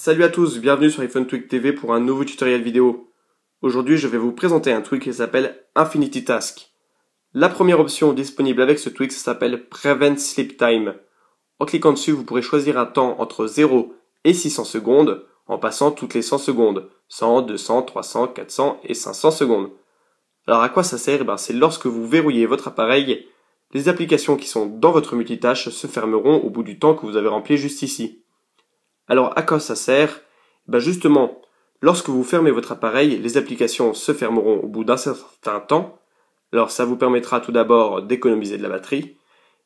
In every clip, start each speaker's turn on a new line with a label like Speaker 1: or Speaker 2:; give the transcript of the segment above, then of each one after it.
Speaker 1: Salut à tous, bienvenue sur iPhone Tweak TV pour un nouveau tutoriel vidéo. Aujourd'hui, je vais vous présenter un tweak qui s'appelle Infinity Task. La première option disponible avec ce tweak s'appelle Prevent Sleep Time. En cliquant dessus, vous pourrez choisir un temps entre 0 et 600 secondes en passant toutes les 100 secondes. 100, 200, 300, 400 et 500 secondes. Alors à quoi ça sert? C'est lorsque vous verrouillez votre appareil, les applications qui sont dans votre multitâche se fermeront au bout du temps que vous avez rempli juste ici. Alors à quoi ça sert? Justement, lorsque vous fermez votre appareil, les applications se fermeront au bout d'un certain temps. Alors ça vous permettra tout d'abord d'économiser de la batterie.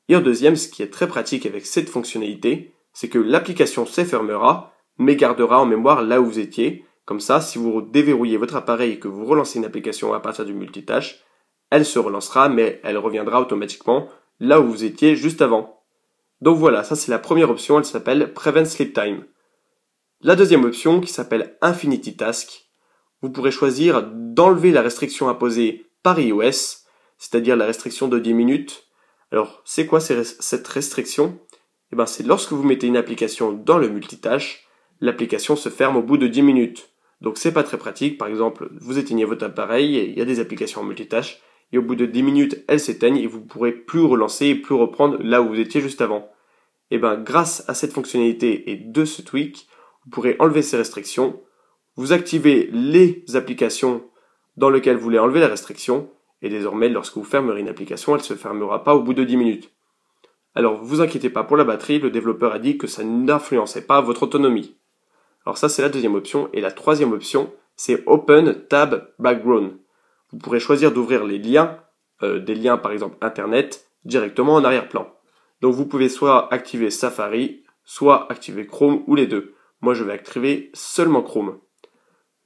Speaker 1: Et en deuxième, ce qui est très pratique avec cette fonctionnalité, c'est que l'application se fermera, mais gardera en mémoire là où vous étiez. Comme ça, si vous déverrouillez votre appareil et que vous relancez une application à partir du multitâche, elle se relancera, mais elle reviendra automatiquement là où vous étiez juste avant. Donc voilà, ça c'est la première option, elle s'appelle Prevent Sleep Time. La deuxième option, qui s'appelle Infinity Task, vous pourrez choisir d'enlever la restriction imposée par iOS, c'est-à-dire la restriction de 10 minutes. Alors, c'est quoi cette restriction? C'est lorsque vous mettez une application dans le multitâche, l'application se ferme au bout de 10 minutes. Donc c'est pas très pratique, par exemple, vous éteignez votre appareil, et il y a des applications en multitâche, et au bout de 10 minutes, elles s'éteignent et vous ne pourrez plus relancer et plus reprendre là où vous étiez juste avant. Grâce à cette fonctionnalité et de ce tweak, vous pourrez enlever ces restrictions, vous activez les applications dans lesquelles vous voulez enlever la restriction, et désormais, lorsque vous fermerez une application, elle ne se fermera pas au bout de 10 minutes. Alors, vous inquiétez pas pour la batterie, le développeur a dit que ça n'influençait pas votre autonomie. Alors ça, c'est la deuxième option, et la troisième option, c'est Open Tab Background. Vous pourrez choisir d'ouvrir les liens, des liens par exemple Internet, directement en arrière-plan. Donc vous pouvez soit activer Safari, soit activer Chrome ou les deux. Moi je vais activer seulement Chrome.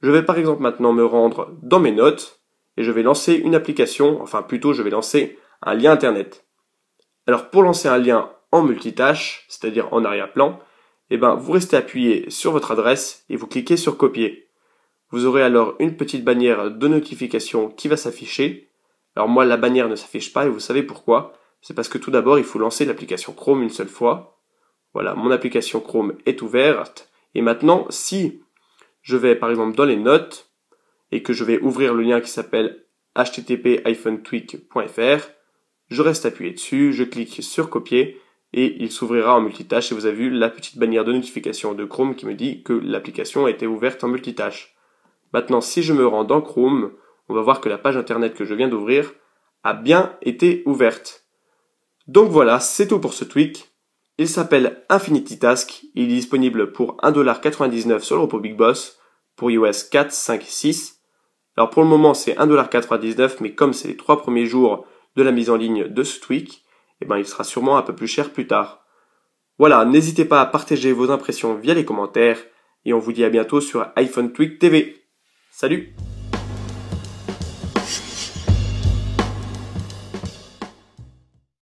Speaker 1: Je vais par exemple maintenant me rendre dans mes notes et je vais lancer une application, enfin plutôt je vais lancer un lien Internet. Alors pour lancer un lien en multitâche, c'est-à-dire en arrière-plan, vous restez appuyé sur votre adresse et vous cliquez sur copier. Vous aurez alors une petite bannière de notification qui va s'afficher. Alors moi la bannière ne s'affiche pas et vous savez pourquoi? C'est parce que tout d'abord il faut lancer l'application Chrome une seule fois. Voilà, mon application Chrome est ouverte. Et maintenant, si je vais par exemple dans les notes et que je vais ouvrir le lien qui s'appelle http://tweak.fr, je reste appuyé dessus, je clique sur copier et il s'ouvrira en multitâche et vous avez vu la petite bannière de notification de Chrome qui me dit que l'application a été ouverte en multitâche. Maintenant, si je me rends dans Chrome, on va voir que la page internet que je viens d'ouvrir a bien été ouverte. Donc voilà, c'est tout pour ce tweak. Il s'appelle Infinity Task. Il est disponible pour 1,99$ sur le repos Big Boss pour iOS 4, 5 et 6. Alors pour le moment, c'est 1,99$, mais comme c'est les 3 premiers jours de la mise en ligne de ce tweak, il sera sûrement un peu plus cher plus tard. Voilà, n'hésitez pas à partager vos impressions via les commentaires et on vous dit à bientôt sur iPhone Tweak TV. Salut!